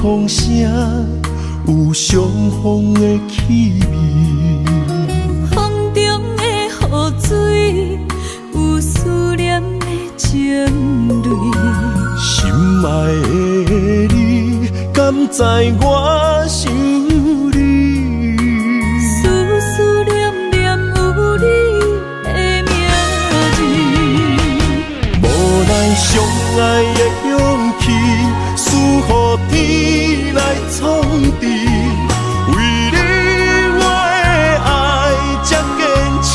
风声有相逢的气味，风中的雨水有思念的情泪。心爱的你，敢知我想你？思思念念有你的名字，无奈相爱的勇气，输予天来创治。为你我的爱才坚持。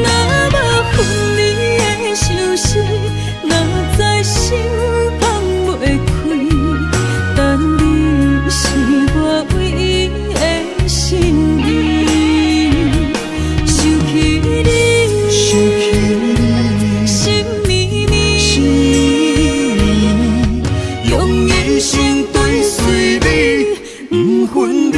若无分离的相思，哪知心放袂开。但你是我唯一的心意，想起你，想起你，心绵绵，用一生追随你，不分离。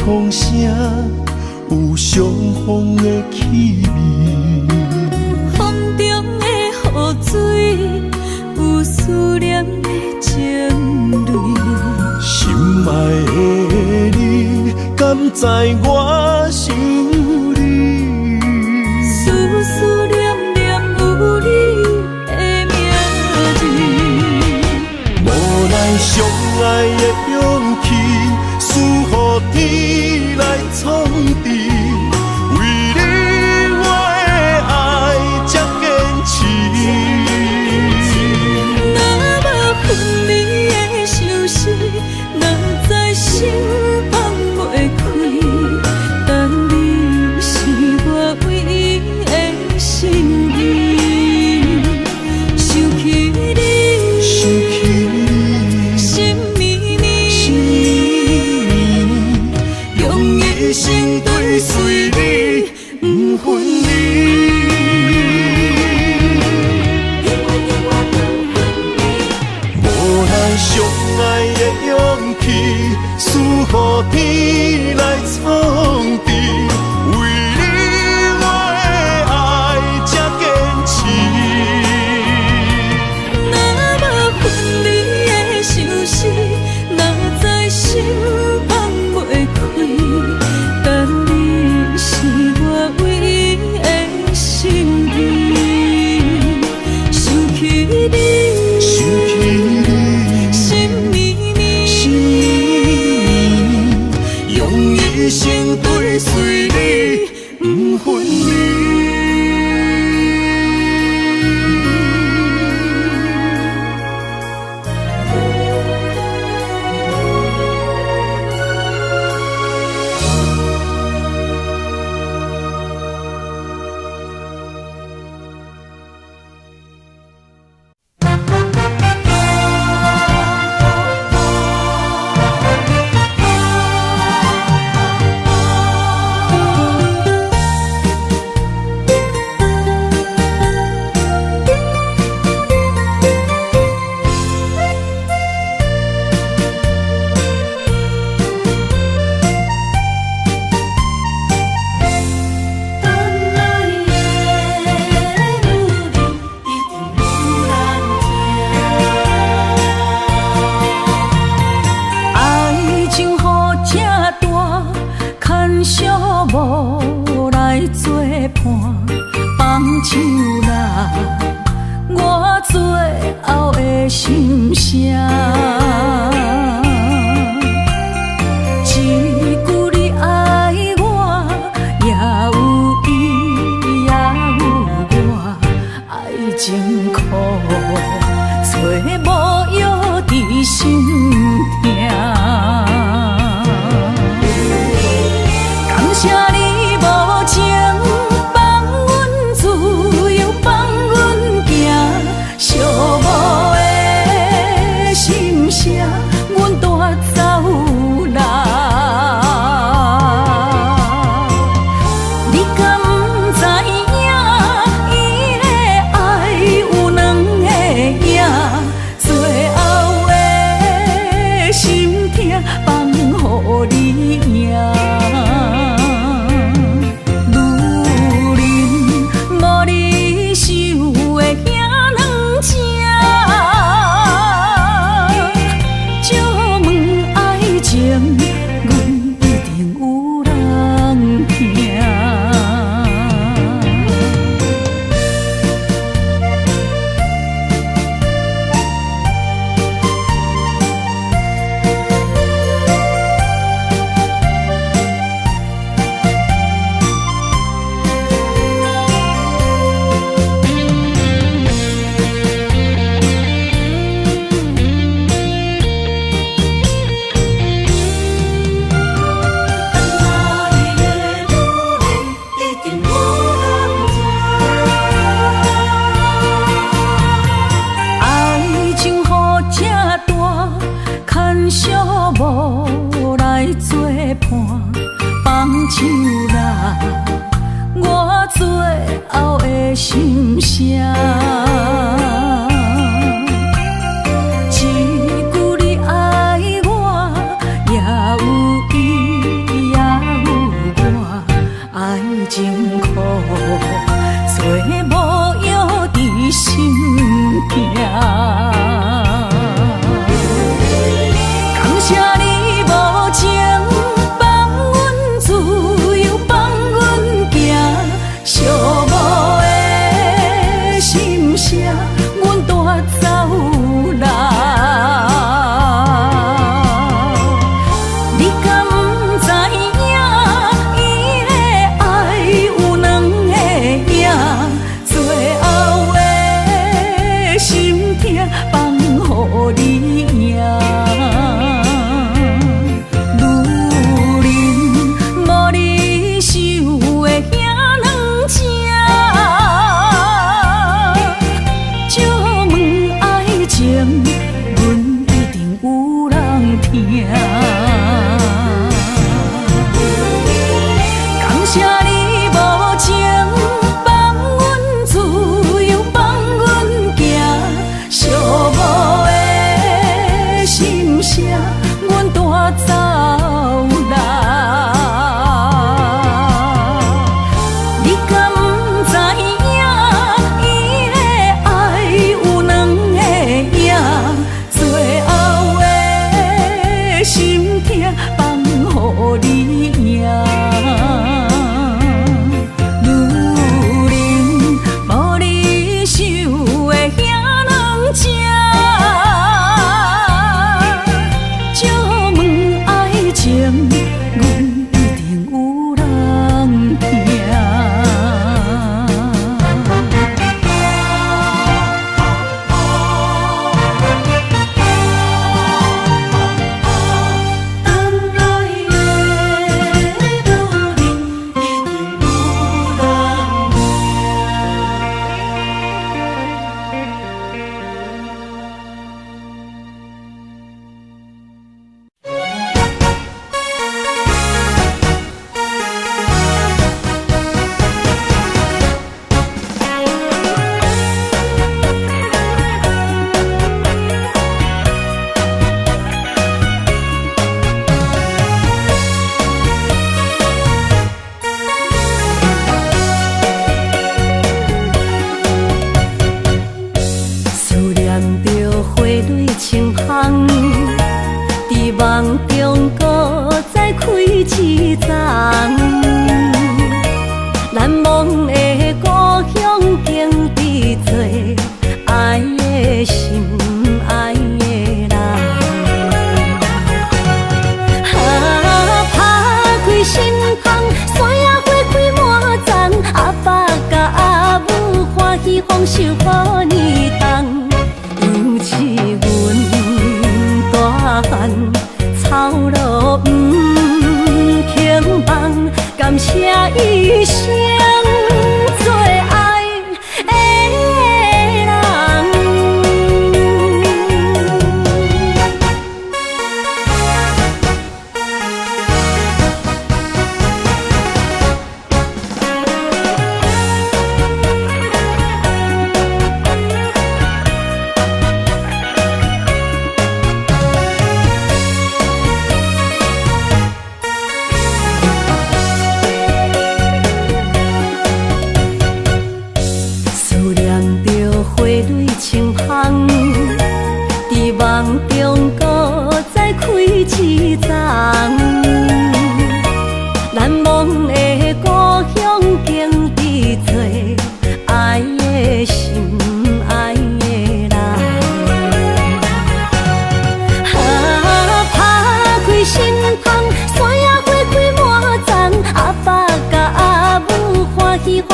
风声有相逢的气味，风中的雨水有思念的情泪。心爱的你，敢知我想你？思思念念有你的名字，无奈相爱的勇气，输予天来创治。为你我的爱才坚持。若无分离的相思，哪知心放袂开。但你是我唯一的心意，想起你，想起你，心绵绵，用一生追随你，不分离。无奈相爱的勇气，输予天来创治。为你我的爱才坚持。若无分离的相思，哪知心放袂开。但你是我唯一的心意，想起你，想起你，心绵绵，用一生追随你，不分离。最后的心声。一句你爱我，也有伊，也有我，爱情苦，找无药伫心痛。感谢你无情，放阮自由，放阮行，寂寞的心声，阮带走人。你敢不知影，伊的爱有两个影，最后的心痛放予你赢。无来作伴，放手啦，我最后的心声。一句你爱我，也有伊，也有我，爱情苦，找无药伫心痛。阮带走人，你敢不知影？伊的爱有两个影，最后的心痛放予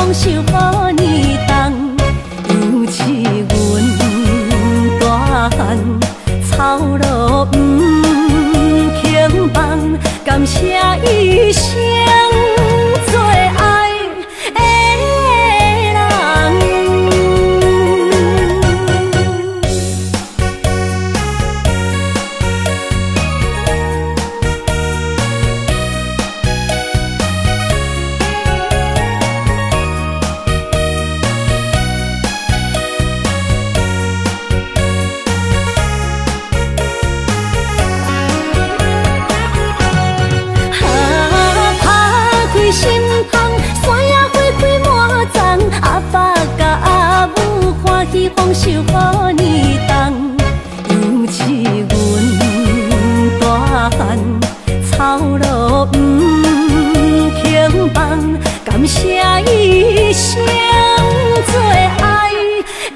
丰收好年冬，尤是阮大汉操劳不轻放，感谢一生做爱的人。心芳，山野花开满丛，阿爸甲阿母欢喜丰收好年冬，尤是阮大汉操劳不轻放，感谢一生做爱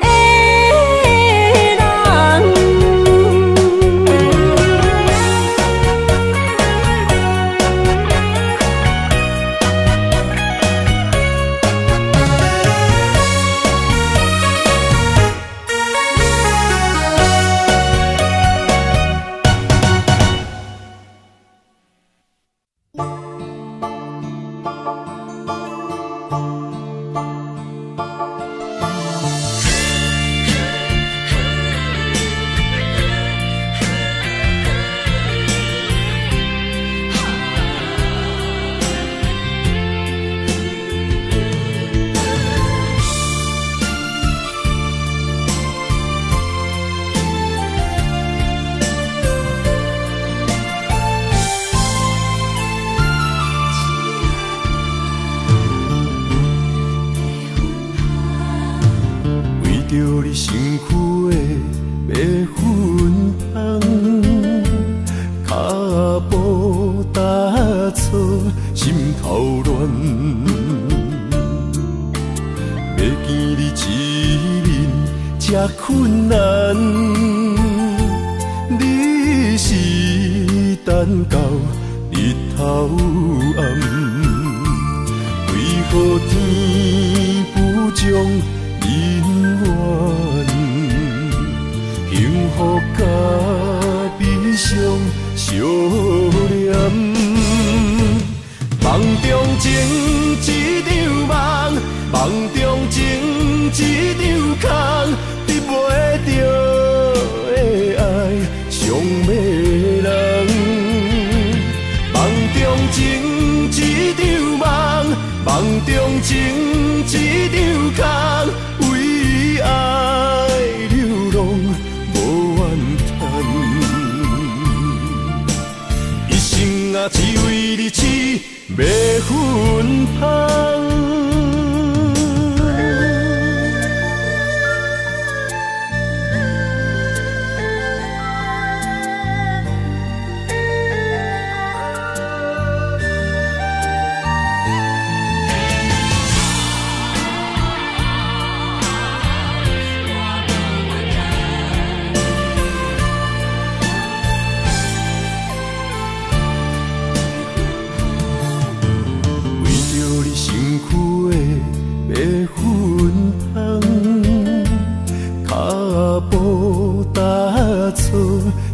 的人。着你身躯的白粉红，脚步踏错，心头乱。要见你一面这困难，你是等到日头暗，为何天不将？人缘，幸福甲悲伤相连，梦中情一场梦，梦中情一场空，得袂着的爱上迷人。梦中情一场梦，梦中情一场空。为爱流浪无怨叹，一生啊只为你痴迷芬芳。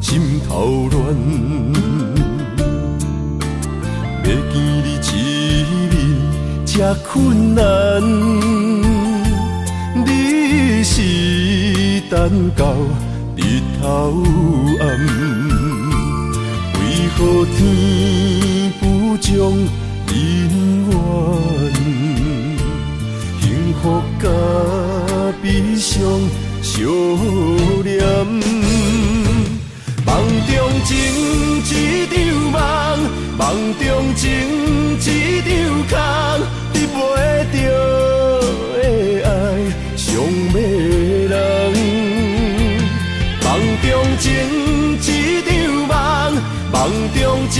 心头乱，要见你一面这困难，你是等到日头暗，为何天不将人缘，幸福甲悲伤相连？梦中情一场梦，梦中情一场空，得袂着的爱上迷人。梦中情一场梦，梦中情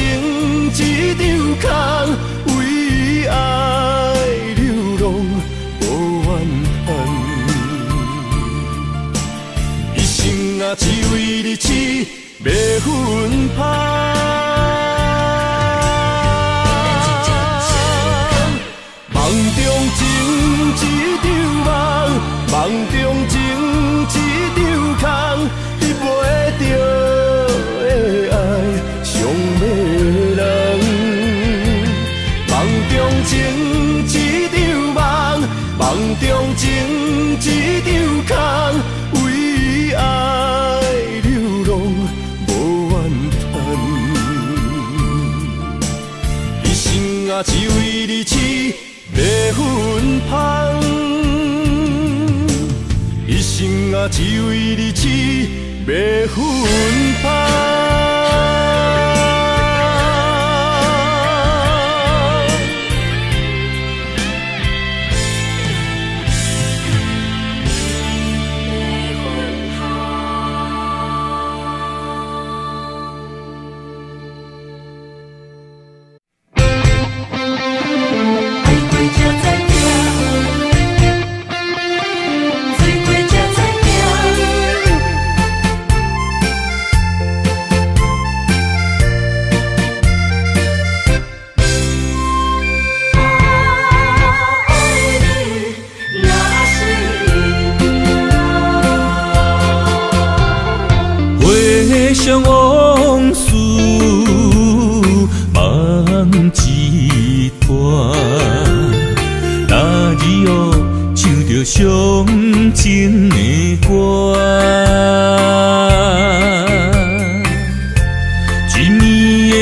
一场空，为爱流浪无怨叹，一生啊只为你痴。迷芬芳，梦中情梦中情一场空，为爱流浪无怨叹。一生啊，只为你痴袂分芳。一生啊，只为你痴袂分芳。回想往事梦一段，那日哦唱着伤情的歌，一暝的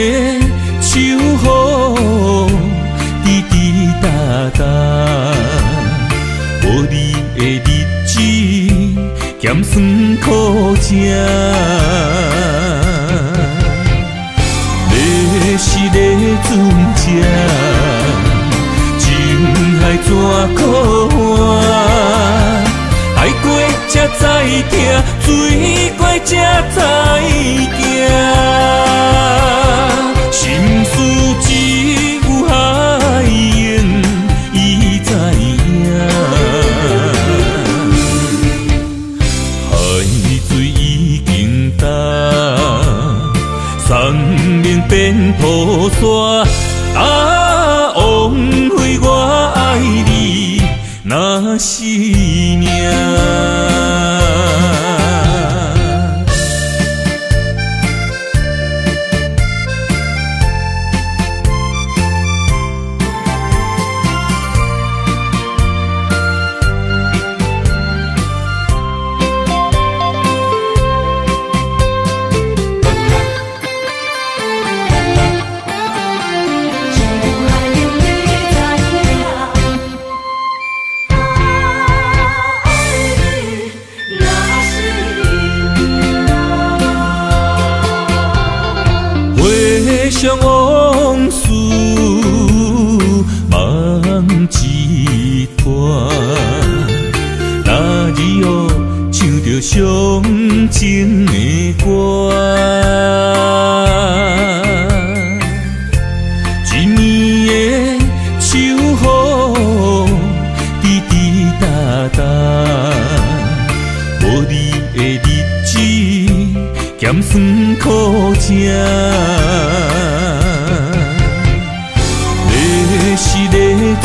秋雨滴滴答答，无你的日子咸酸苦涩。是个船只，情海怎可换？爱过才知疼，水过才知行。心事只有海涌，伊知影。海水已经干。生命变雨伞，枉费我爱你那是命。回想往事梦一段，那日哦唱着伤情的歌，一暝的秋雨滴滴答答，无你的日子咸酸苦涩。是个船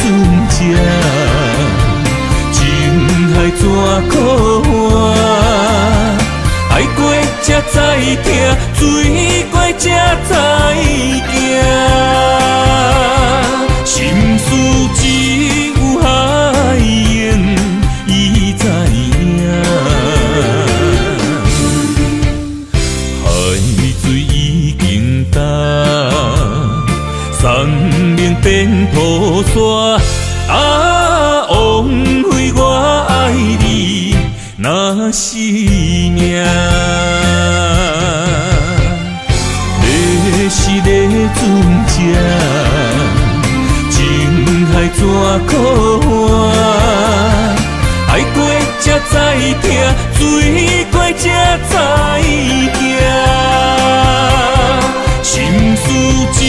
只，情海怎可换？爱过才知疼，水过才知行。心事只有海涌，伊知影。海水已经干。生命变雨伞，枉费我爱你那是命。你是个船只，情海怎可换？爱过才知疼，水过才知行。心事只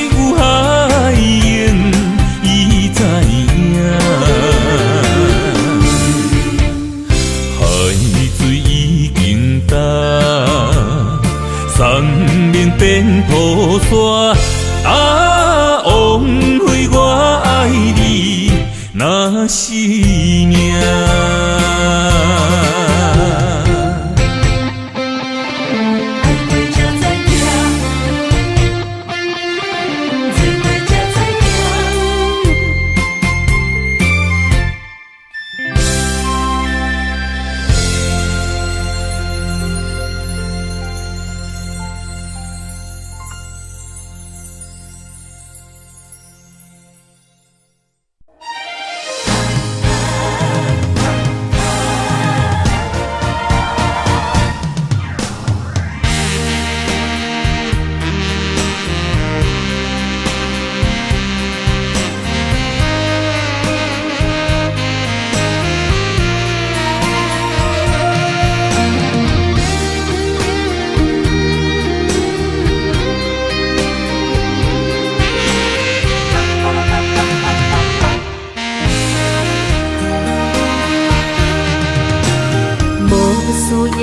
有海涌，伊知影。海水已经干，生命变雨伞，枉费我爱你那是命。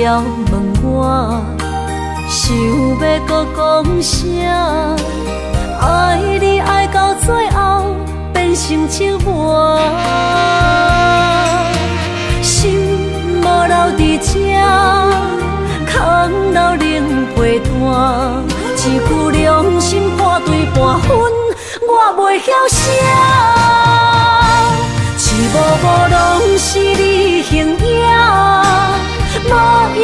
遥问我，想要搁讲啥？爱你爱到最后变成寂寞，心无留伫这，空留冷陪伴。一句良心半对半分，我袂晓写。一幕幕拢是你形影，无依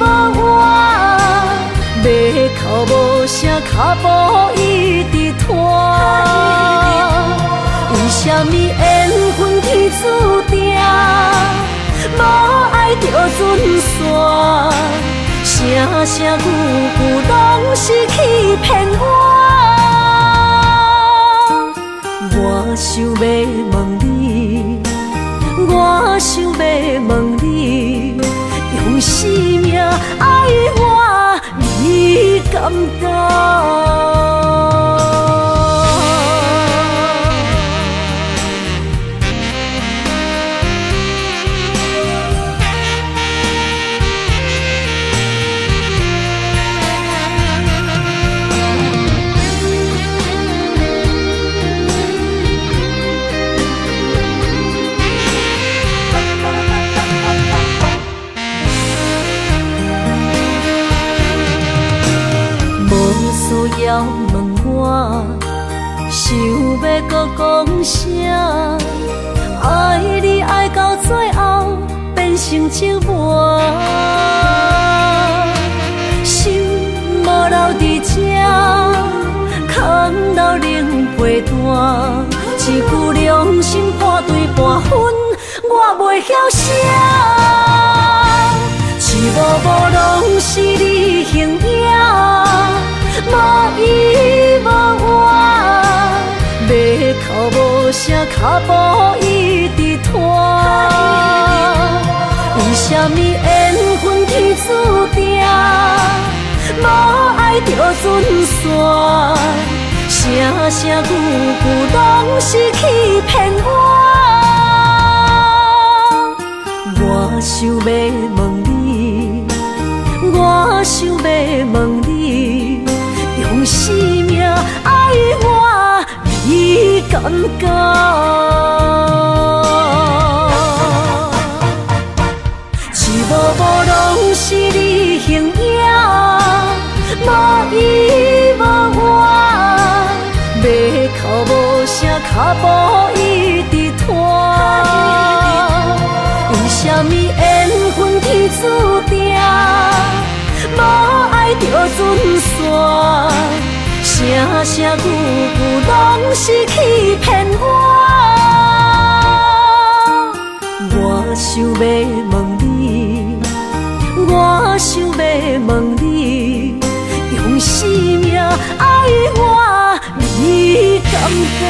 无我，马口无声，脚步一直拖。为什么缘分天注定，无爱就准线？声声句句拢是欺骗我。我想要问你，我想要问你，用生命爱我，你敢敢？要问我，想要搁讲啥？爱你爱到最后变成寂寞，心无留伫这，空留冷陪伴。一句良心半对半分，我袂晓写。一幕幕拢是你形影，无依无我，马口无声，脚步一直拖。为什么缘分天注定，无爱就准线？声声句句拢是欺骗我。我想要问你，我想要问你，用生命爱我，你敢敢？一幕幕拢是你形影，无依无我，马口无声，脚步一直拖。为什么缘分天注定，无爱就准线？声声句句拢是欺骗我。我想要问你，我想要问你，用生命爱我，你敢敢？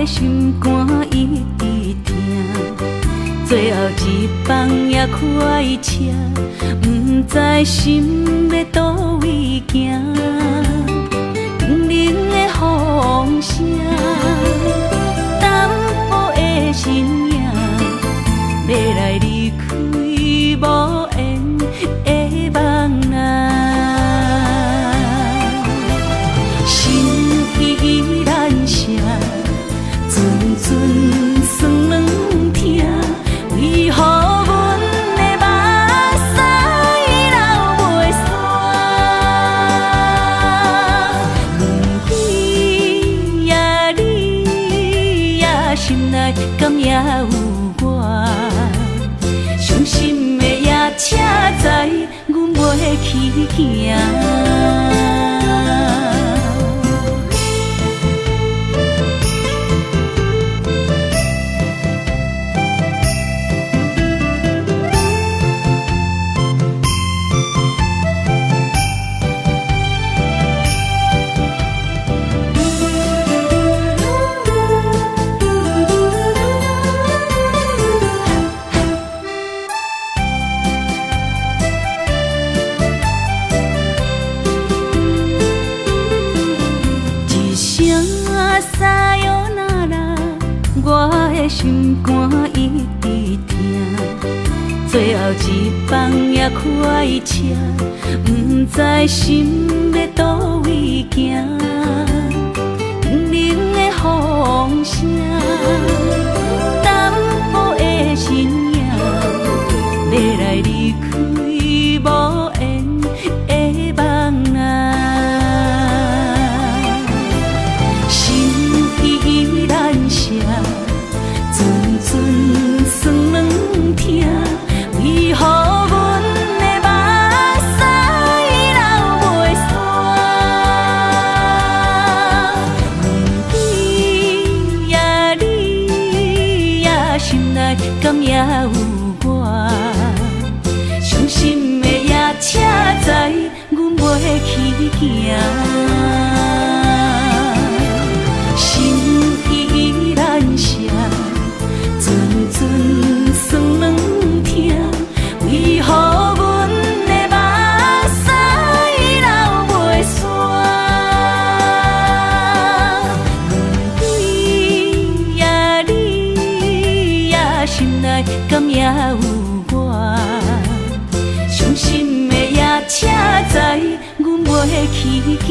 心肝一直疼，最后一放也开车，不知心要倒位行。冷冷的风声，淡薄的身影，要来离开无缘的梦啊，心依然声。阵阵酸软疼，为何阮的目车载，阮袂去行。心肝一直疼，最后一放也开车，不知心要倒位行。冷的风声，淡薄的身影，要来离开无缘的梦啊，心依然舍。阵酸软疼，为何阮的目屎流袂煞？问你呀，你呀，心内敢也有我？伤心的夜车载，阮袂去行。心依然舍。阵酸软疼，为何阮的目屎流袂煞？你呀，你呀，心内敢也有我？伤心的夜车载，阮袂去行。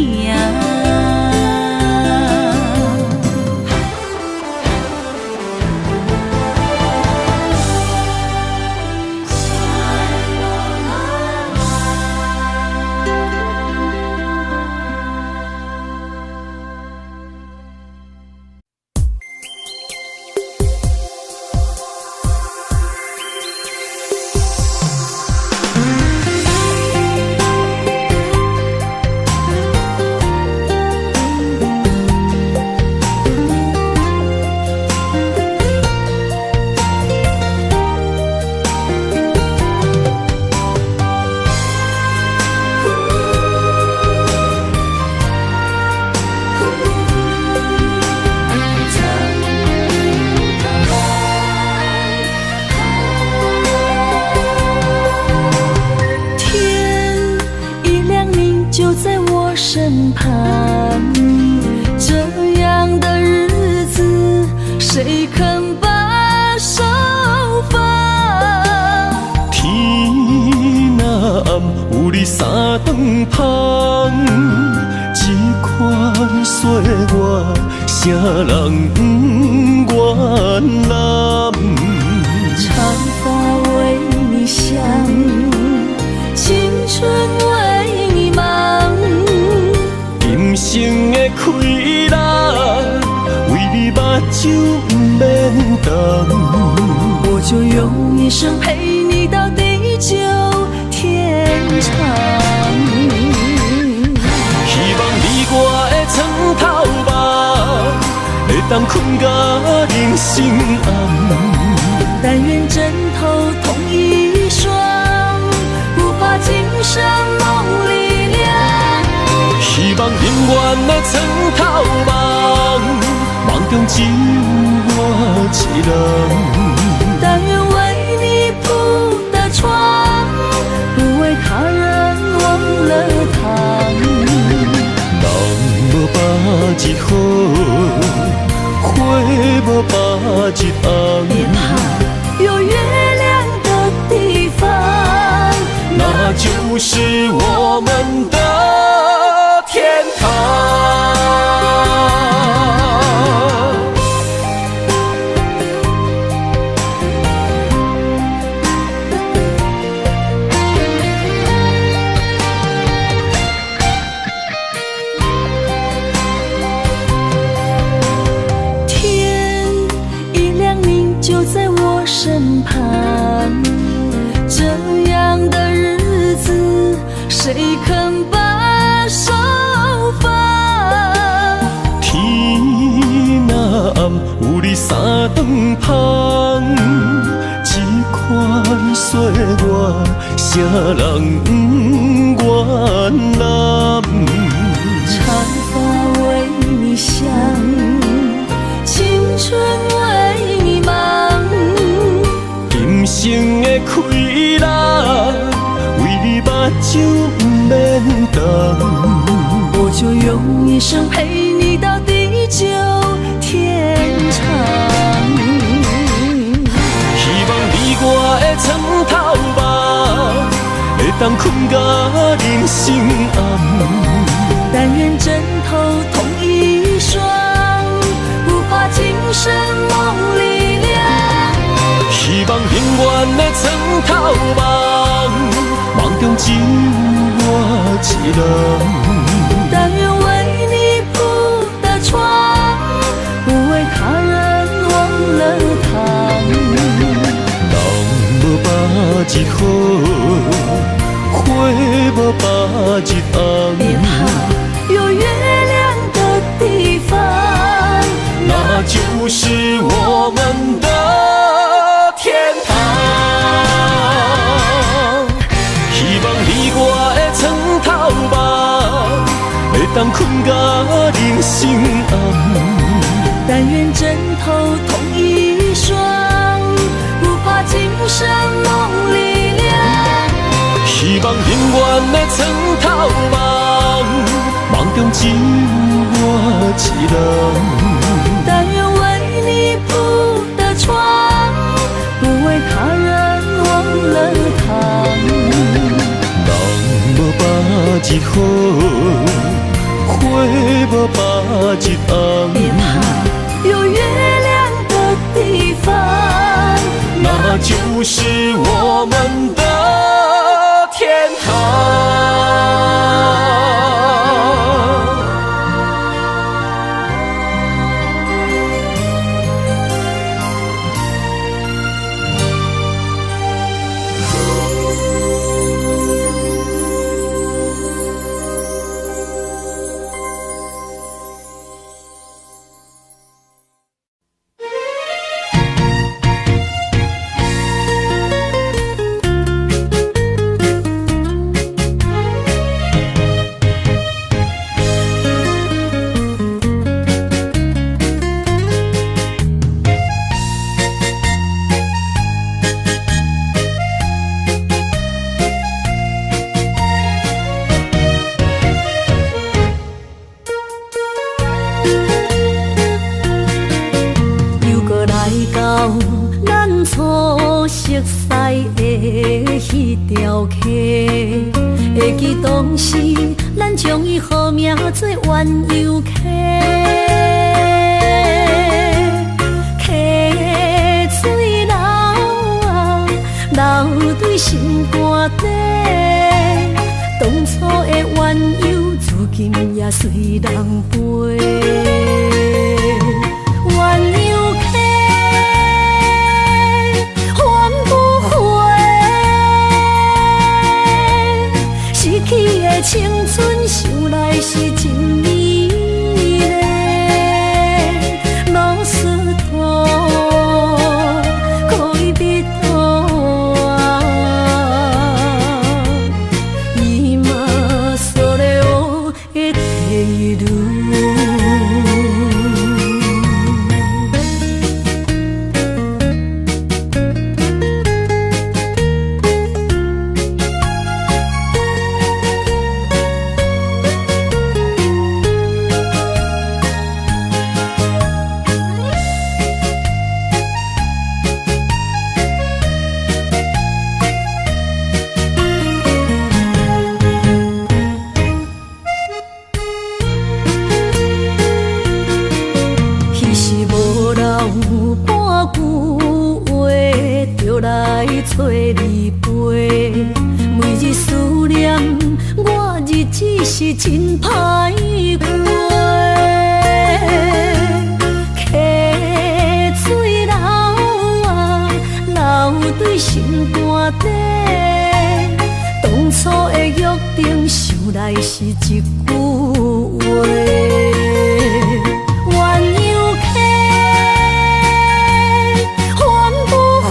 身旁，这样的日子，谁肯把手放？天若暗，有你三顿香，这款岁月，啥人不愿揽？长发为你香，青春为你忙。人生的快乐，为你目睭不免干。我就用一生陪你到地久天长。希望你我的床头梦，会当困到人生暗。但愿枕头同一双，不怕今生梦里凉。希望永远的床头梦，梦中只有我一人。但愿为你铺的床，不为他人忘了躺。人无百日好，花无百日红。别怕，有月亮的地方，那就是我们的天堂。天一亮，你就在我身旁，这样谁肯把手放？天若暗，有你三顿香，这款岁月，谁人不愿揽？长发为你香，青春为你忙。今生的快乐，为你目睭不免干。我就用一生陪你到地久天长。希望你我的床头梦，会当困到人生暗。但愿枕头同一双，不怕今生梦里凉。希望永远的床头梦，梦中只有我一人。但愿为你铺的床，不为他人忘了躺。人无把日好，花无把日红。别怕有月亮的地方，那就是我们的天堂。希望你我的床头梦，会当困到人生暗。但愿枕头同一双，不怕今生梦里凉。希望永远的床头梦，梦中只有我一人。但愿为你铺的床，不为他人忘了躺。人无把日好，花无把日红。别怕有月亮的地方，那就是我们的天堂。会记当时，咱将伊号名做鸳鸯溪，溪水流啊，流对心肝底。当初的鸳鸯，如今也随人飞。鸳鸯溪。青春想来是真美丽，老师徒可以别途啊，伊嘛所了的地路。找你陪，每日思念，我日子是真歹过。溪水流啊，流对心肝底。当初初的约定，想来是一句话。鸳鸯客，还不回。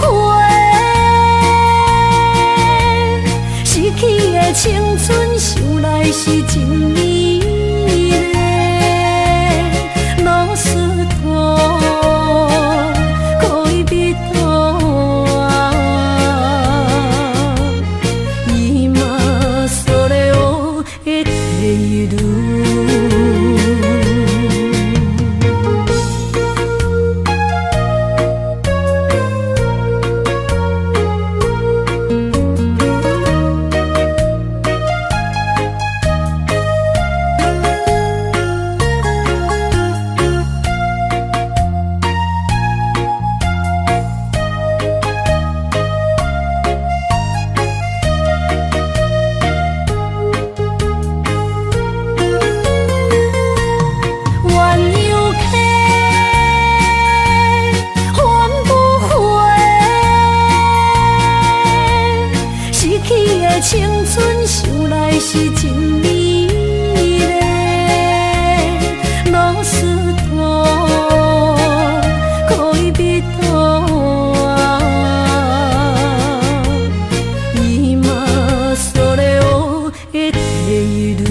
失去的青春，想来是真美丽。老师多，恋人今それを得ている。青春想来是真美丽，老师多，恋人今それを得ている。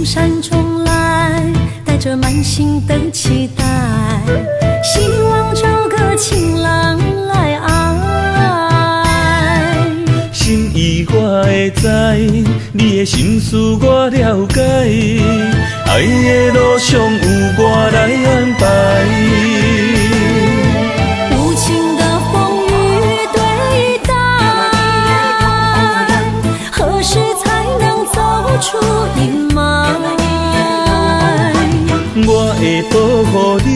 山中来，带着满心的期待，希望找个情郎来爱。心意我会知，你的心思我了解，爱的路上有我来安排。无情的风雨对待，何时才能走出阴霾？我会保护你，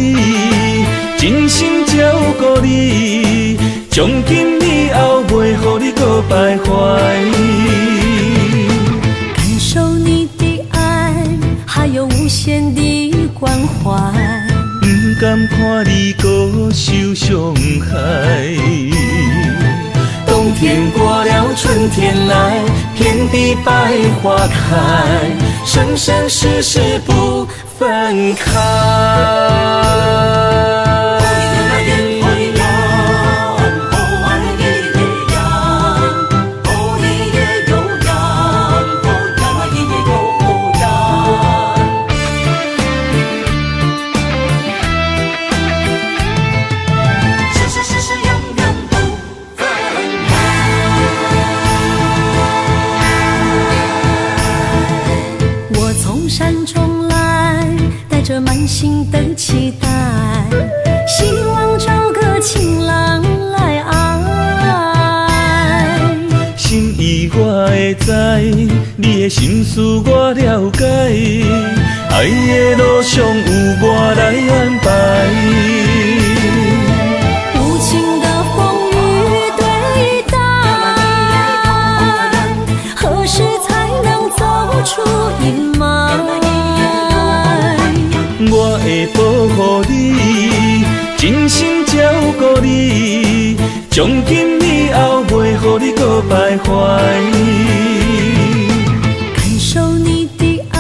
真心照顾你，从今以后袂予你搁徘徊。感受你的爱，还有无限的关怀，不甘看你搁受伤害。冬天过了，春天来，遍地百花开，生生世世不分开。山中来，带着满心的期待，希望找个情郎来爱。心意我会知，你的心思我了解，爱的路上有我来安排。无情的风雨对待，何时才能走出阴霾？我会保护你，真心照顾你，从今以后袂予你搁徘徊。感受你的爱，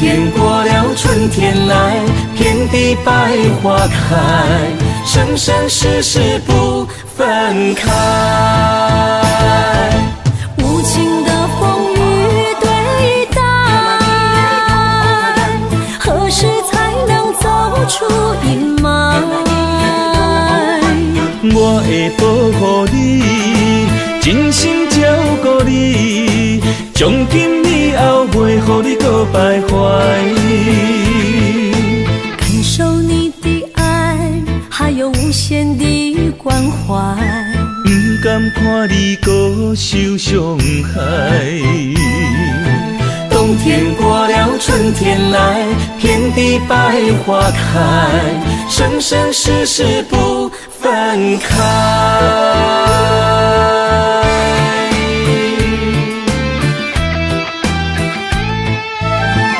天过了，春天来，遍地百花开，生生世世不分开。无情的风雨对待，何时才能走出阴霾？我会保护你，真心照顾你，从今以后袂予你搁徘徊。感受你的爱，还有无限的关怀。不甘看你搁受伤害。冬天过了，春天来，遍地百花开，生生世世不分开。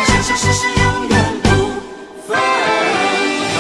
生生世世永远不分开。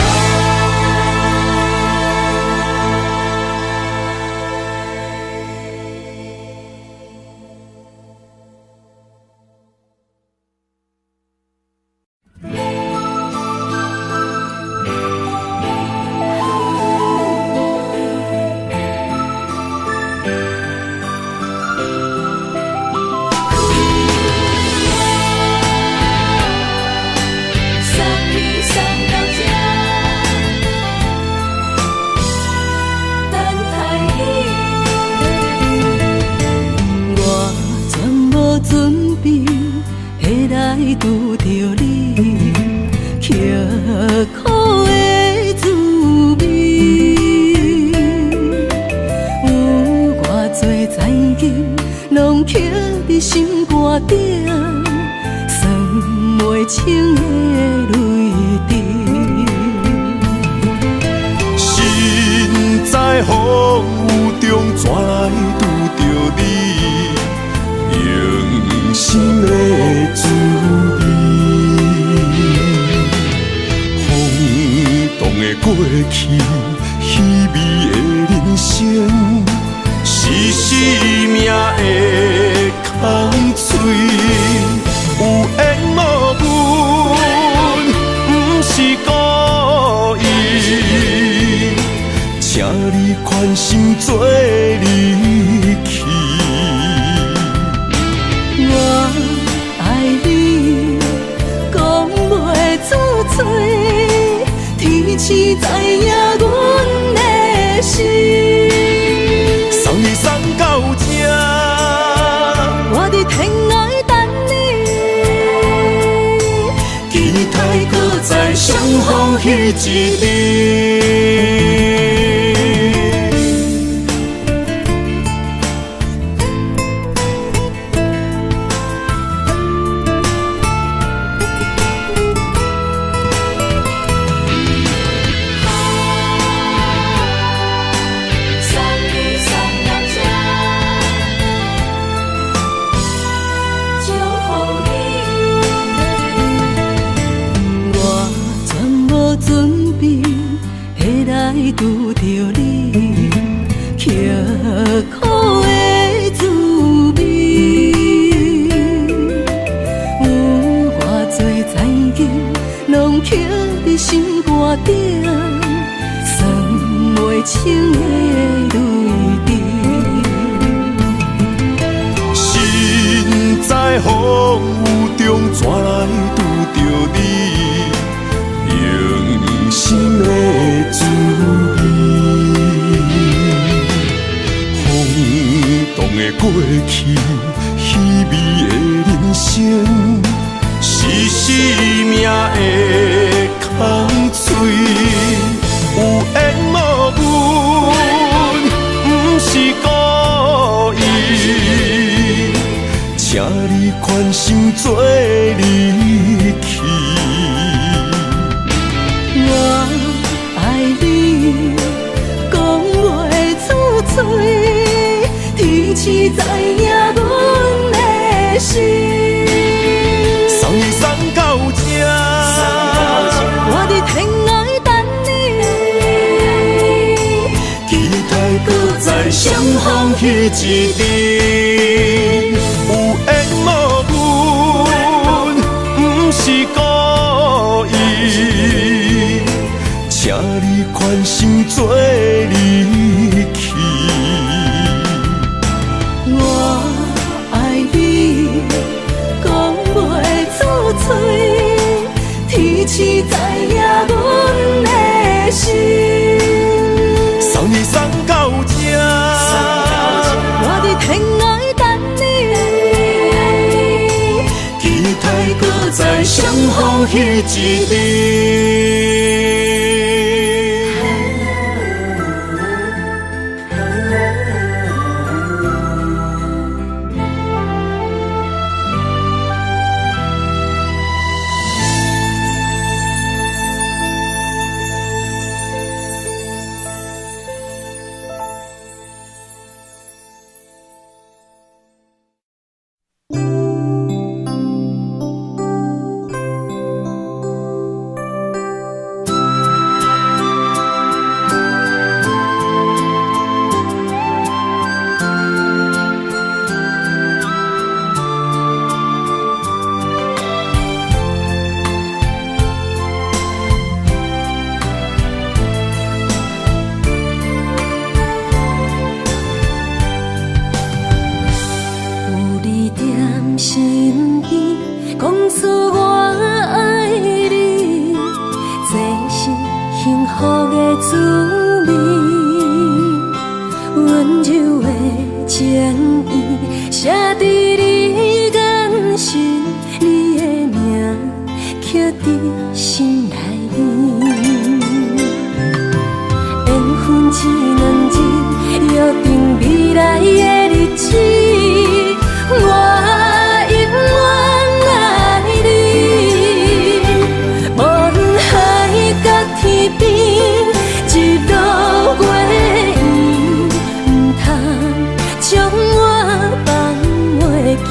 拄着你刻苦的滋味，有偌多前景，拢刻伫心肝顶，算袂清的泪滴。心在风雨中，怎来拄着你？用心的滋味，风动的过去，稀微的人生，是生命的空嘴，有缘无分，不是故意，请你宽心做离去。我爱你，讲袂出嘴，天赐知影阮的心。送你送到这，我伫天涯等你，期待搁再相逢彼一日。拄着你刻苦的滋味，有偌多前景，拢刻伫心肝顶，算袂清的泪滴。心在风雨中，怎来拄着你？用心的滋味，风动的过去，稀微的人生，是生命的空嘴，有缘无分，不是故意，请你宽心做离去。我爱你，讲袂出嘴，天赐知影阮的心。送你送到这，我伫天涯等你，期待搁再相逢彼一日。有缘无分，不是故款心做离去。我爱你，讲袂出嘴，天赐知影阮的心。送你送到这，我伫天涯等你，期待搁再相逢彼一日。身边讲出我爱你，这是幸福的滋味。温柔的情意写伫你眼神，你的名刻伫心内面。缘分一两字，约定未来的日子。我将我放袂记。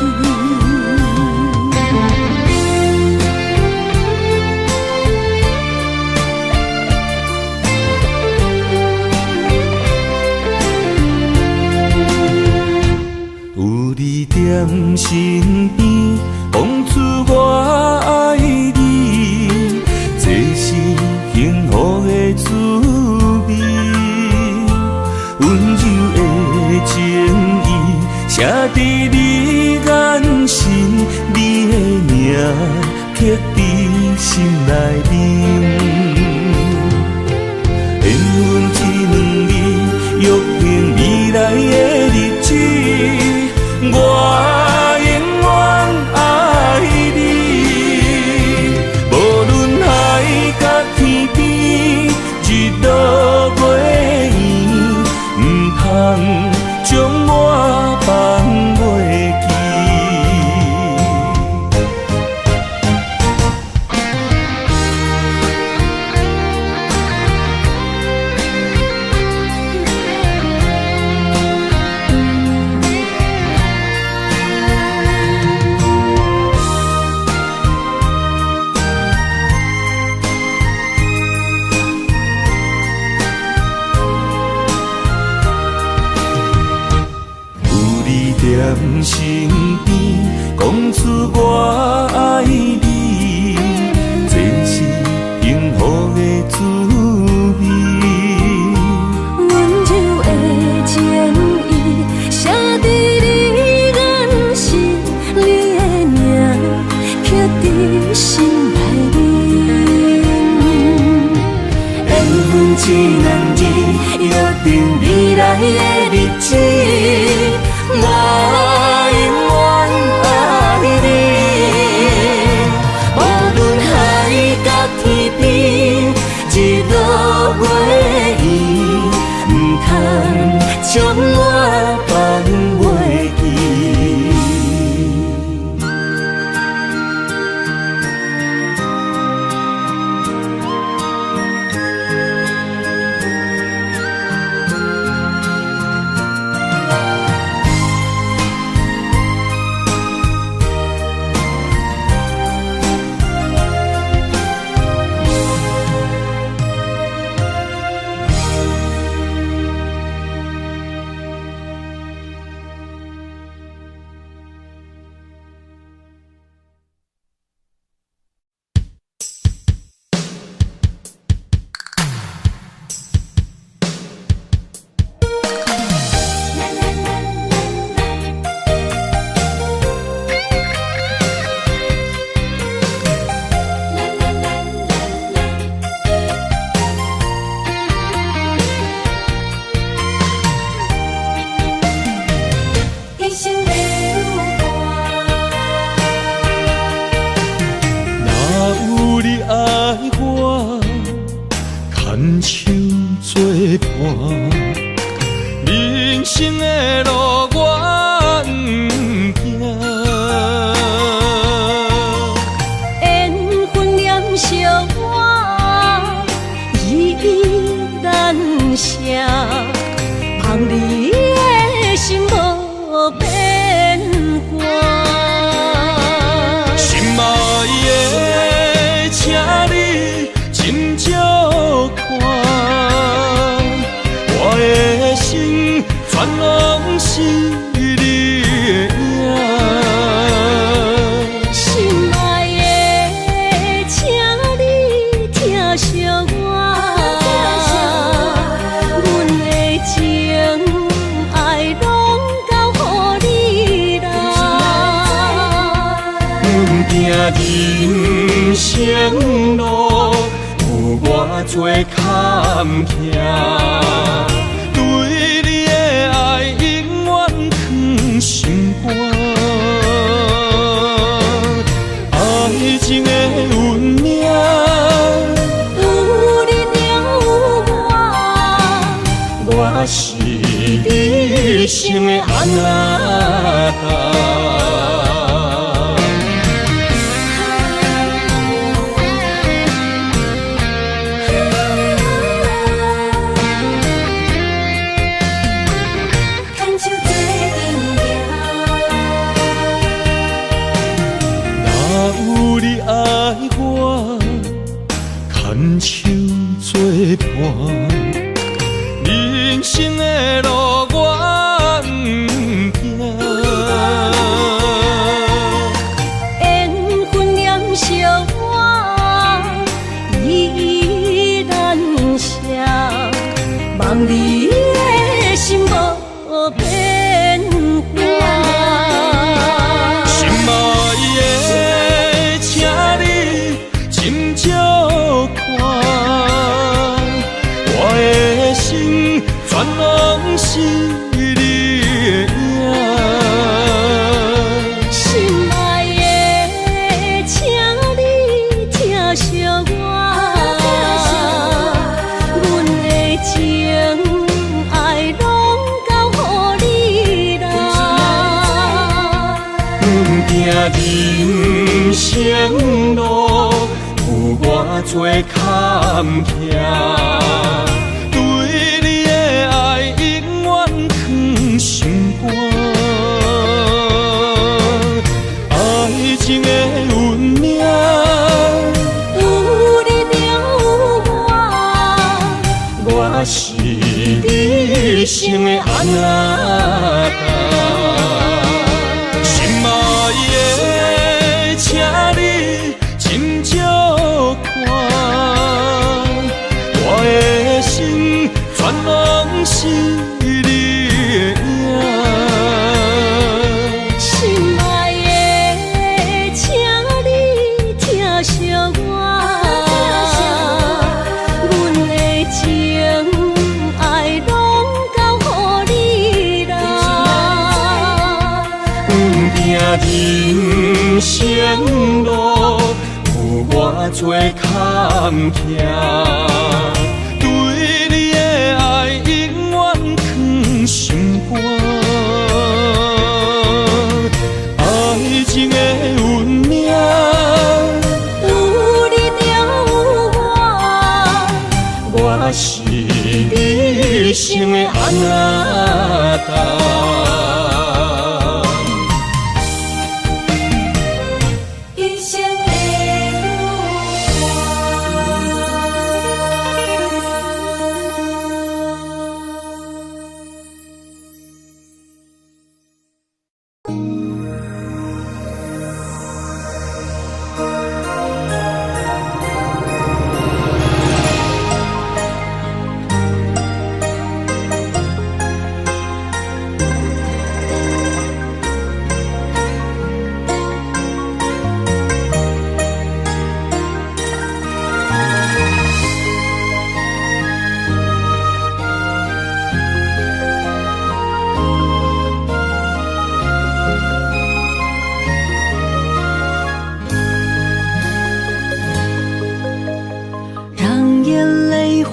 在身边，讲出我爱你，这是幸福的滋味。温柔的情意写伫你眼神，你的名刻伫心内面。缘分一两字，约定未来的日子。我永远爱你，无论海角天边，一路月圆，不通将我放袂记。我，牵手作伴。人生的路我不行，缘分念惜我，依依难舍，望你的心无变卦。心爱的，请你斟酌看，我的心全拢是你的影。心爱的，请你疼惜我，阮的情爱拢交予你啦。人生路有偌多坎坷，对你的爱永远藏心肝。爱情的运命，有你有我，我是你生的安那牵手作伴，人生的路我不行。缘分念惜我，依依难舍，望你的心无变卦。心爱的，请你斟酌看，我的心全拢是你的影。心爱的，请你疼惜我，阮的情爱拢交予你啦。人生路有偌多坎坷，对你的爱永远藏心肝。爱情的运命，有你有我，我是你生的安那心爱的，请你斟酌看，我的心全拢是你的影。心爱的，请你疼惜我，阮的情爱拢交予你啦。人生路有偌多坎坷，对你的爱永远藏心肝。爱情的运命，有你有我，我是你生的安那一生的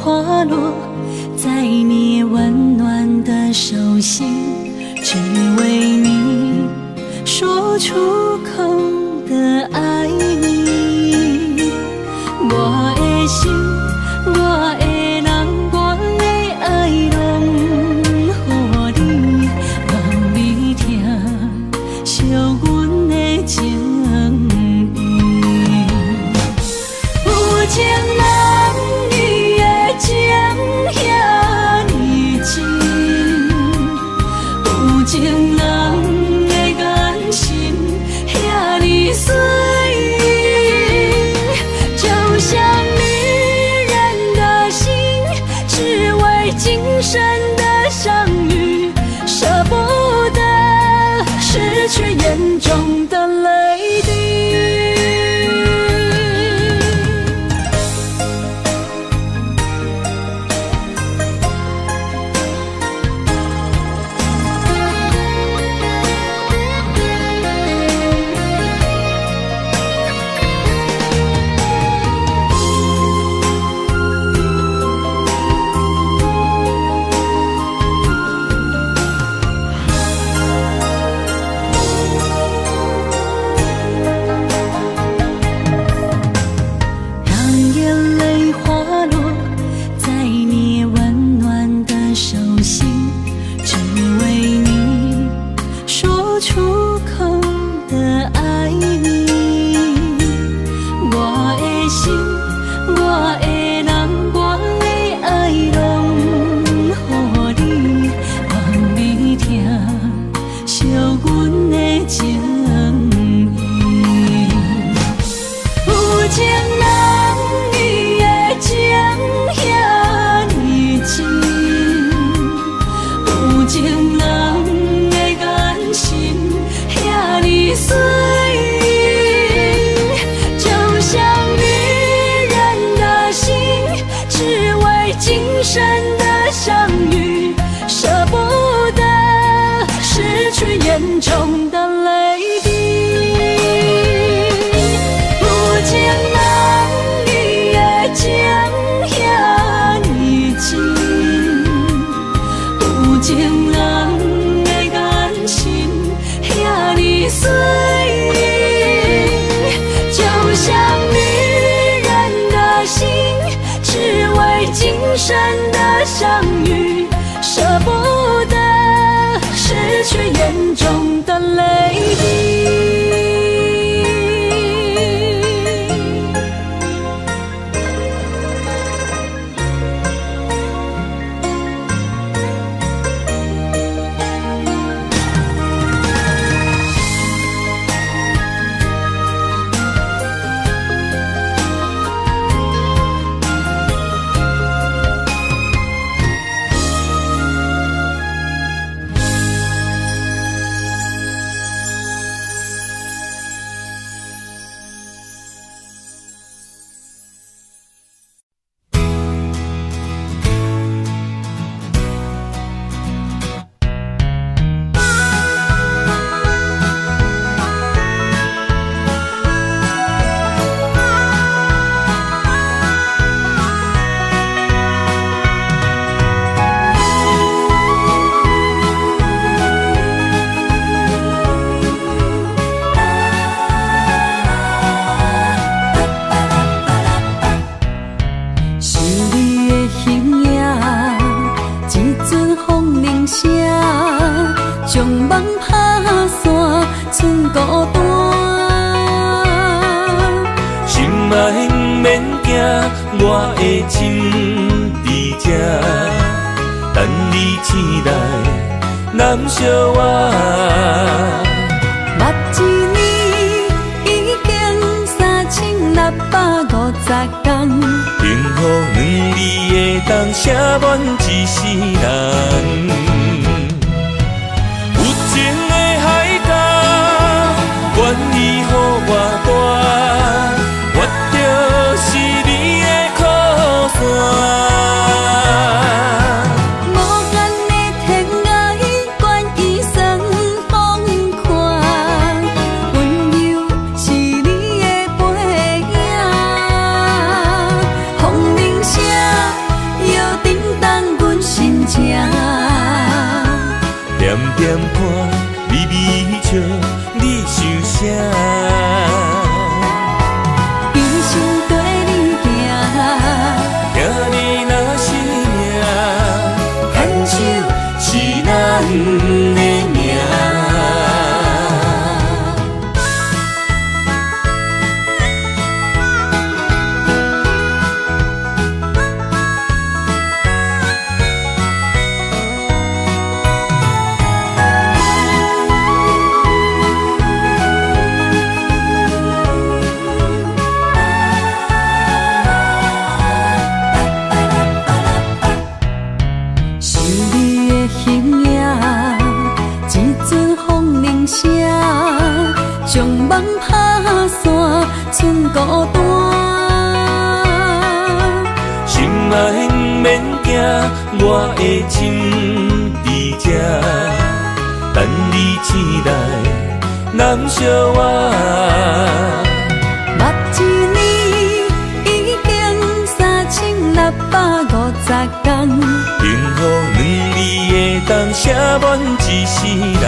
花落在你温暖的手心，只为你说出口的爱你。我的心，我的人，我的爱拢予你，望你听惜阮的情意。有情人你的情遐尼真，有情人的眼神遐尼水，就像迷人的心，只为今生的相遇，舍不得失去眼中的泪滴。眼中的泪滴，有情人你的情遐尼真，有情人的眼神遐尼水，就像迷人的心，只为今生的相遇，舍不得失去眼中的泪滴。我的心伫这，等你醒来，难相我。目一年已经3650天，幸福两字的冬，写满一世人。有情的海角，愿意予我带，我就是你的靠山。笑，你想啥？一生跟你行，听你若是命，牵手是咱的命。将梦打散，剩孤单。心爱不免惊，我的心伫这，等你醒来，难相我。目一年已经3650天，幸福两字会当写满一世人。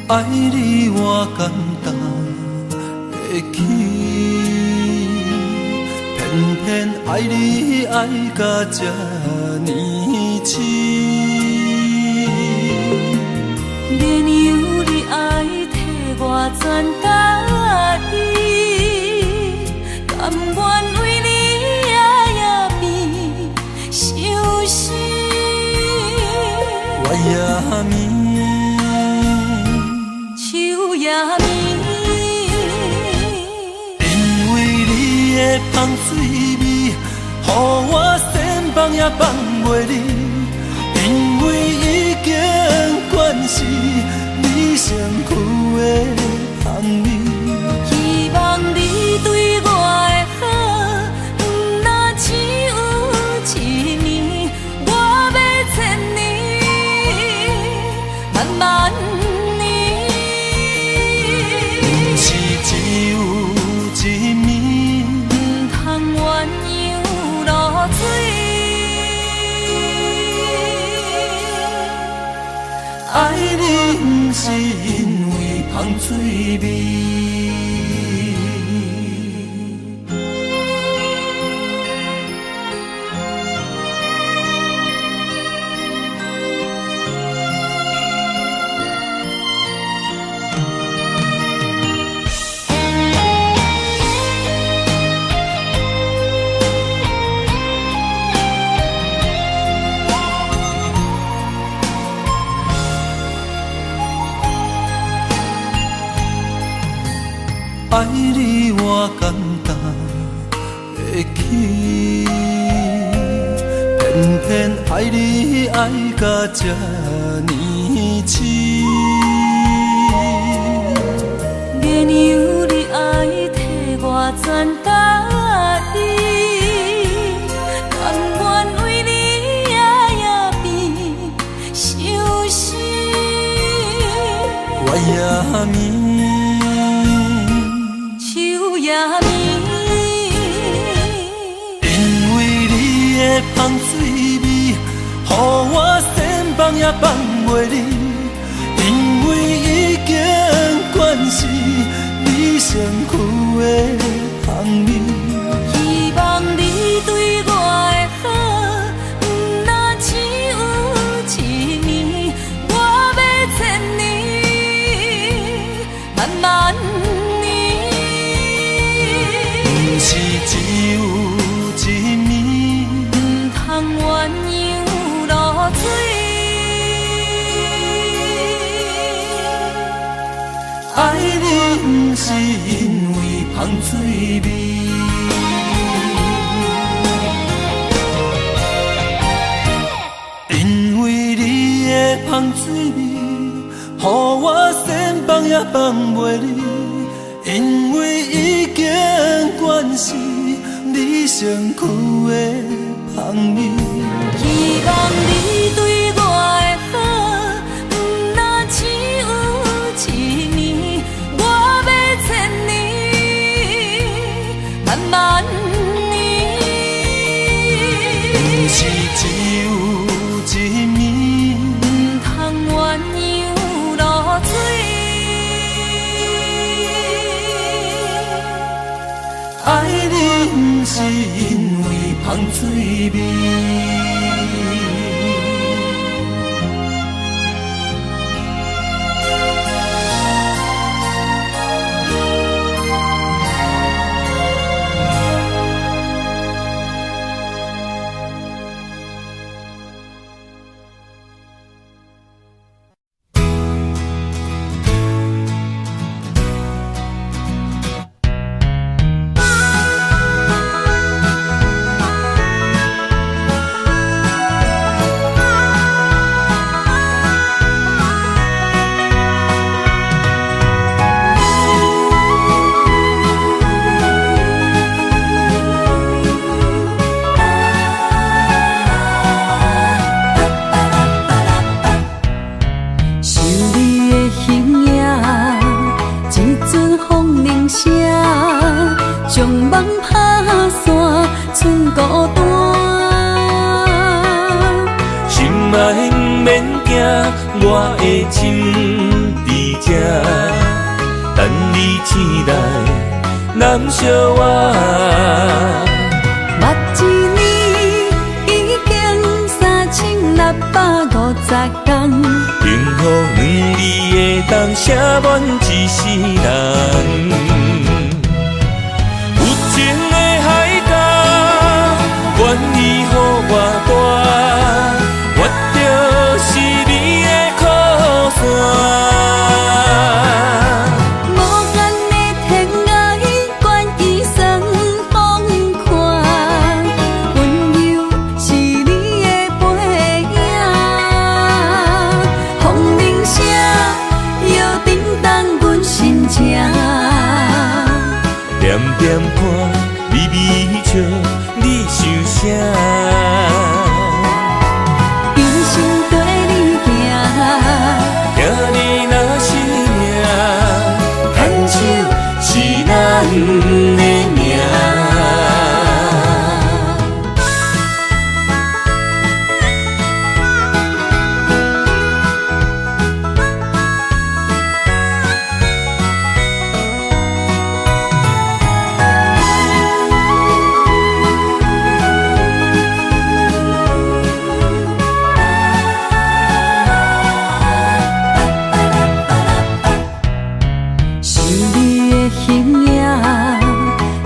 爱你我简单会起，偏偏爱你爱到这呢痴。免由你爱替我全家己，甘愿为你夜夜变伤心。我也眠。因为你的香水味，予我先放也放袂离。因为已经惯是你身躯的香味，希望你对我的好，不那只有一年，我要千年，慢慢。爱你我简单会起，偏偏爱你爱到这呢痴。原有你爱替我全答应，甘愿为你夜变伤心。我也眠。因为你的香水味，予我先放也放袂离。因为已经惯是你身躯的香味。希望你对我的好，不那只有一年，我要千年，慢慢。是只有一面，不通鸳鸯落水。爱你不是因为香水味，因为你的香水味，予我先放也放袂离。因为已经惯是你身躯的香味。希望你对我的好，不那只有一年，我要千年，慢慢年。不是只有一面，不通鸳鸯落水。爱你不是因为香水味。我的心伫这，等你醒来，难相我。目一年已经3650天，幸福两字的当写满一世人。有情的海角，愿意予我带，我就是你的靠山。点点看，微微笑，你想啥？用心跟你行，行你若是命，牵手是咱的命。形影，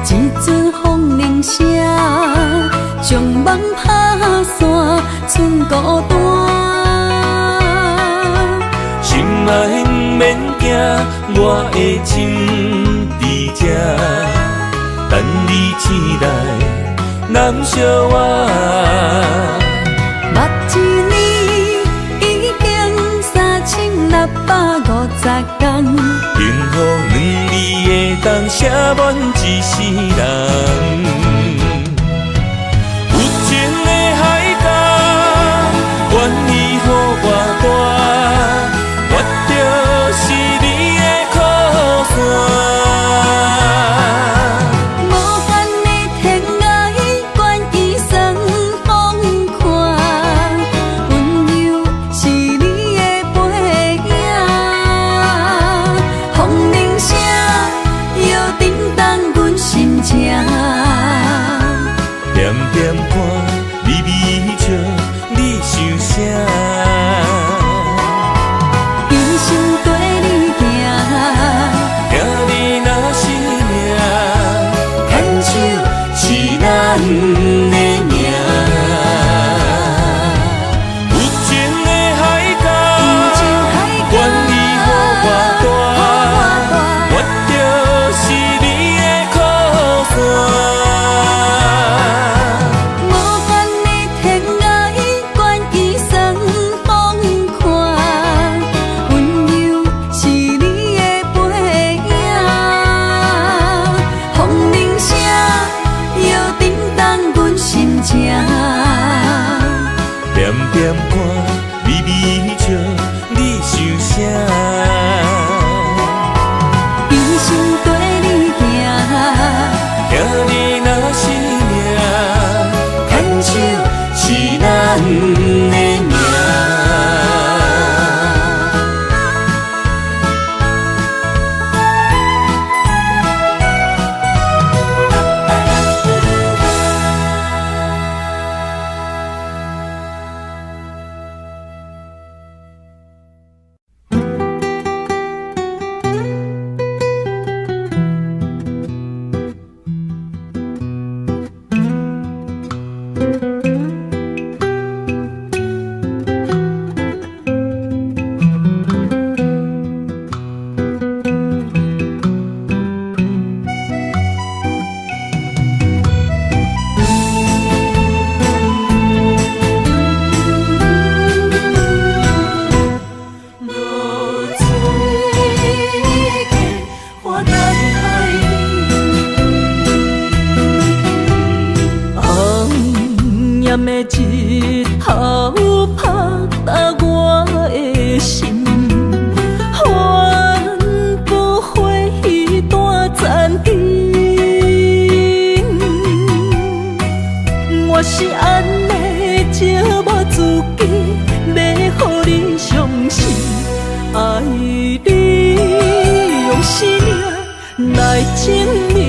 一阵风铃声，将梦打散，剩孤单。心爱不免惊，我的心伫这，等你醒来，难相偎。目一年已经3650天，幸福两字会当写满一世人。有情的海角，愿意予我大，我就是你的靠山。无限的天涯，愿意送风看，温柔是你的背影。风铃声摇叮当阮心情，点点看微微笑，你想啥？一生跟你行，听你若是命，牵手是咱的命。有情的海角，愿意予我大，我就是你的靠山。无限的天涯，愿意送风看，温柔是你的背影。风铃声摇叮当阮心情，点点看微微笑，你想啥？一生跟你行，听你若是命，牵手是咱的命。暗的日头拍打我的心，帆不回一段残灯。我是安尼借我自己，要予你相信，爱你用生命来证明。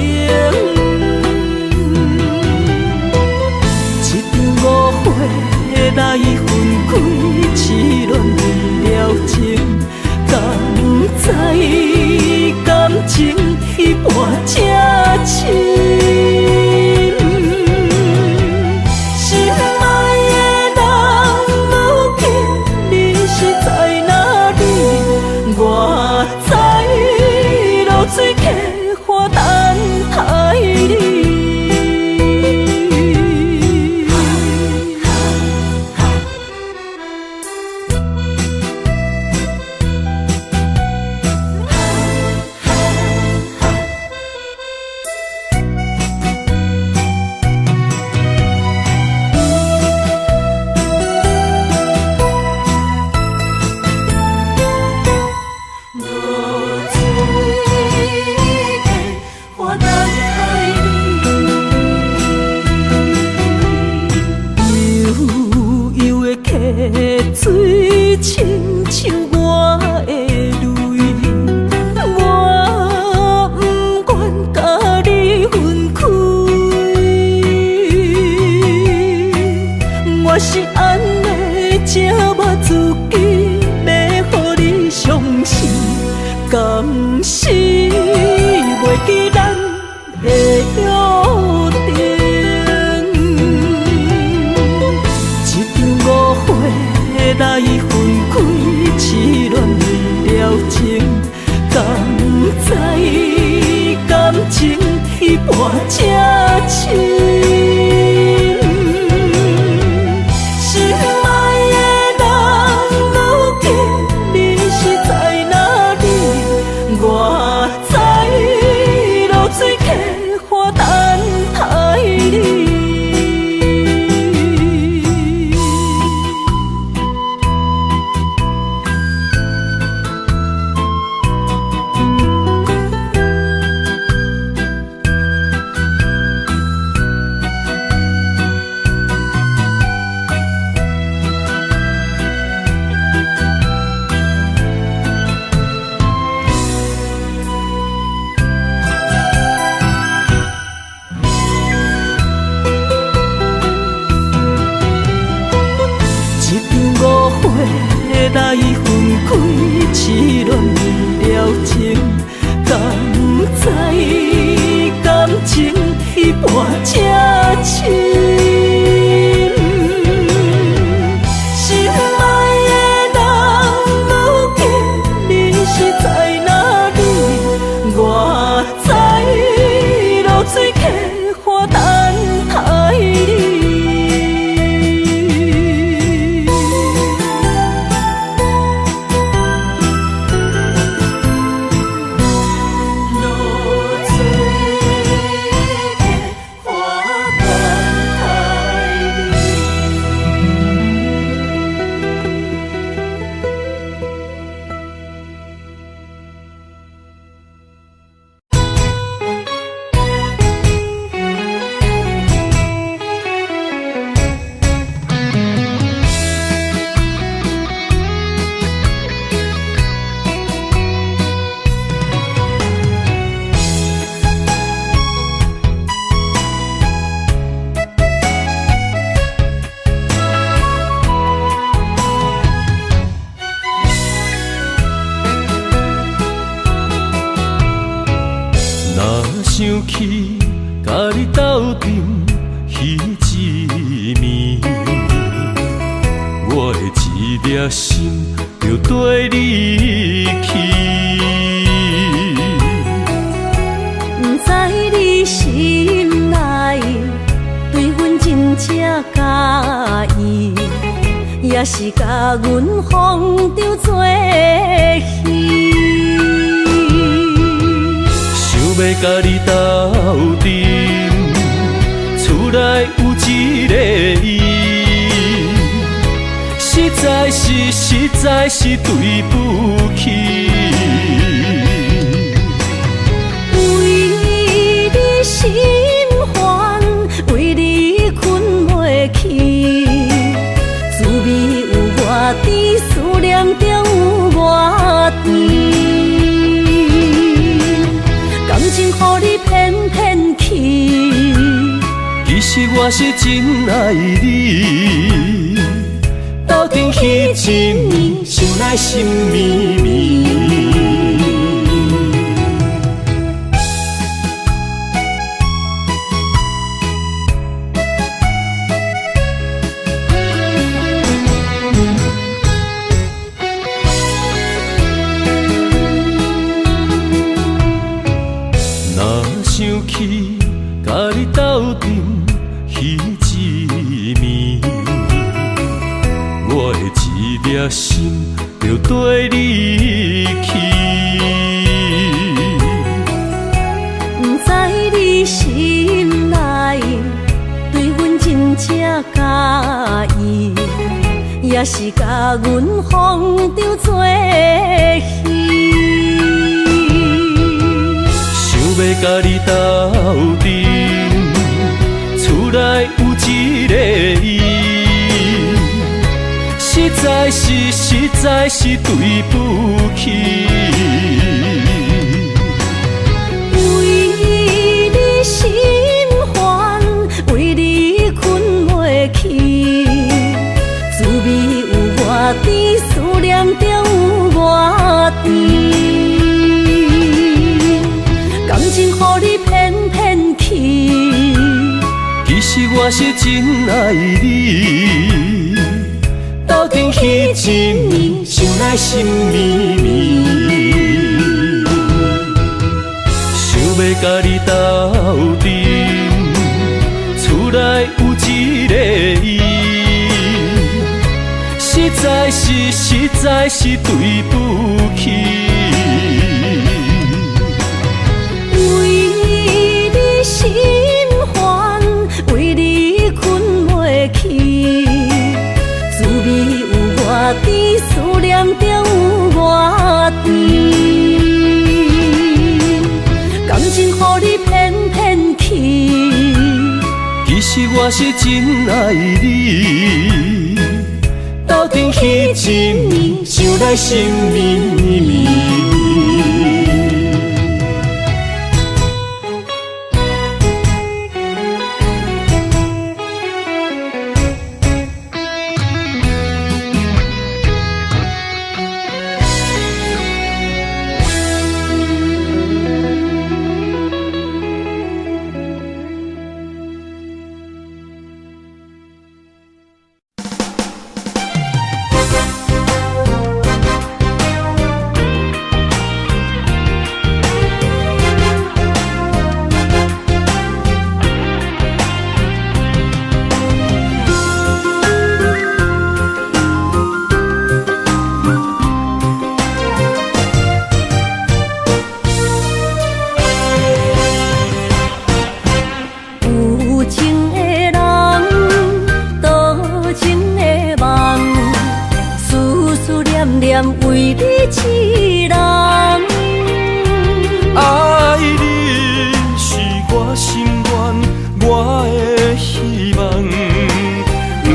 来分开，痴恋为了情，敢知感情彼半才深。心爱的人，如今你是在哪里？我在流水溪花等待你。水亲像我的泪，我不愿甲你分开。我是安尼借我自己，要予你相信，敢是袂半才深。心爱的人，如今你是在哪里？我在落水溪花等待你。来分开，痴恋了情，敢知感情已半才深。心爱的人，如今你是在哪里？我在落水溪花等待你。想起甲你斗阵彼一暝，我的一粒心就跟你去。不知你心内对阮真正介意，也是甲阮放着做戏。要甲你斗阵，厝内有一个伊，实在是对不起。为你心烦，为你困袂去，滋味有偌甜，思念就有偌甜。感情予你骗骗去，其实我是真爱你。斗阵彼一暝，想来心绵绵。想起甲你斗阵彼一暝，我的一粒心就跟你去。不知你心内对阮真正介意，也是甲阮放着做戏。要甲你斗阵，厝内有一个伊，实在是对不起。为你心烦，为你困袂去，滋味有偌甜，思念就有偌甜。感情予你骗骗去，其实我是真爱你。斗阵彼一暝，想来心绵绵。想要甲你斗阵，厝内有一个伊，实在是对不起。为你心烦，为你困袂去，滋味有偌甜，思念就有偌甜。感情予你骗骗去，其实我是真爱你，斗阵彼一暝，想来心绵绵。为你一人，爱你是我心愿，我的希望。不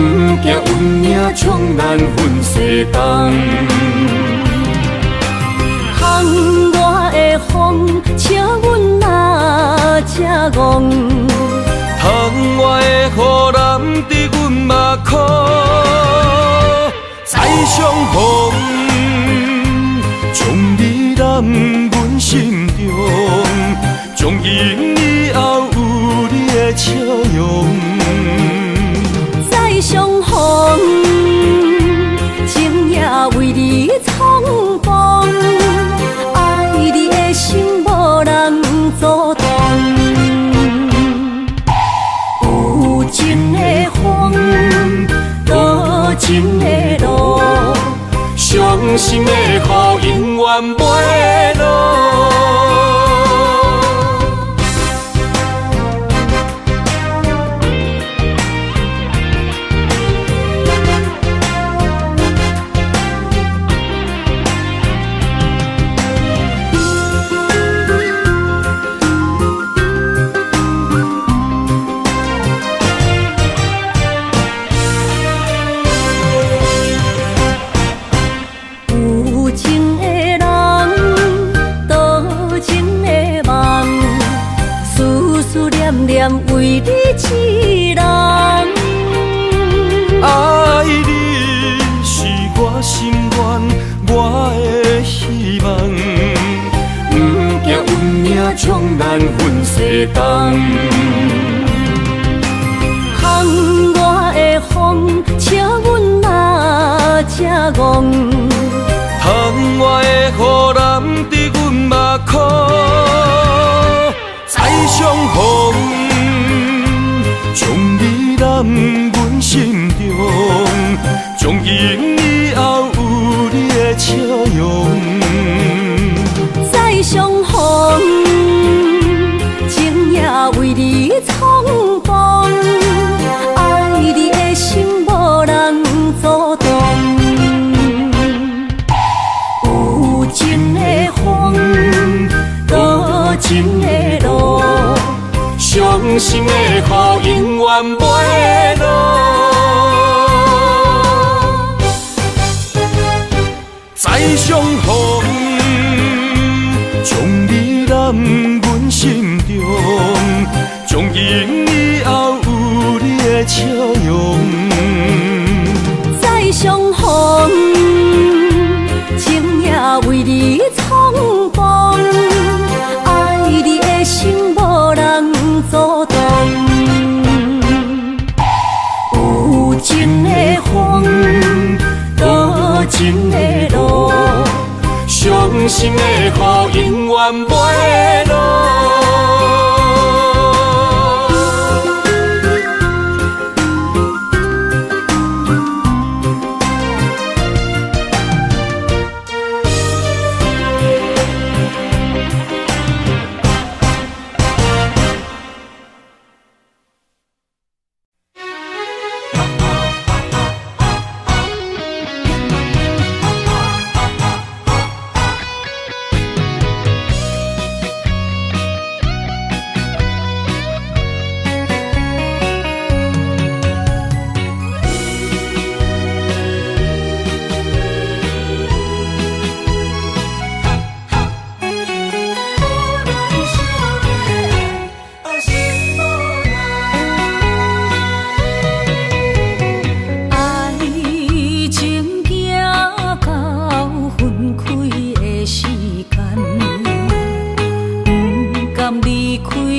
惊运命冲咱分西东，风我的风，请阮哪只戆？窗外的雨淋伫阮目眶，再相逢。将你揽阮心中，从今以后有你的笑容。再相逢，情也为你冲动，爱你的心无人阻挡。有情的风，多情的路。伤心的雨永远袂落。为你一人，爱你是我心愿，我的希望。不惊运命冲咱分西东，风我的风，请阮哪只戆？窗外的雨淋伫阮目眶，再相逢。将你揽阮心中，从今以后有你的笑容。再相逢，情也为你冲动，爱你的心无人阻挡。有情的风，多情的路。伤心的雨永远袂落，再相逢，将你揽阮心中，从今以后有你的笑容。再相逢，情也为你冲动，爱你的心无人阻挡。有情的风，多情的路，伤心的雨永远袂落。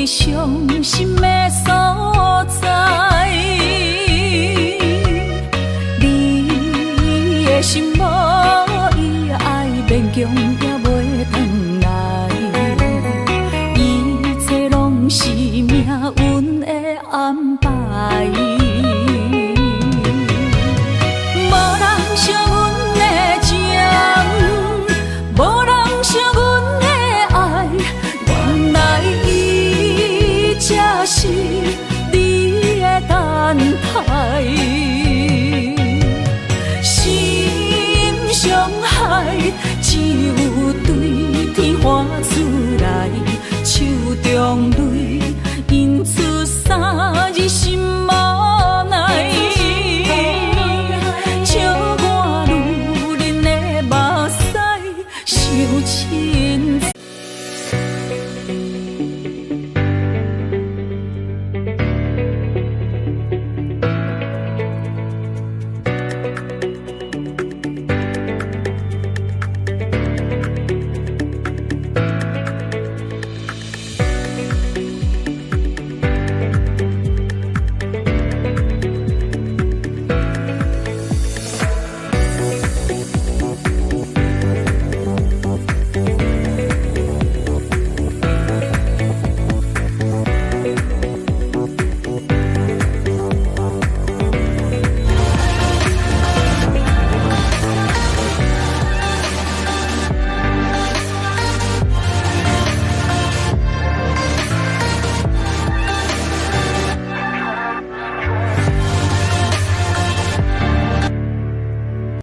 伤心的所在。你的心无伊爱勉强也袂转来，一切拢是命运的安排。无人惜阮的情，无人惜阮的爱，原来伊才是你的等待。心伤害只有对天发出来，手中。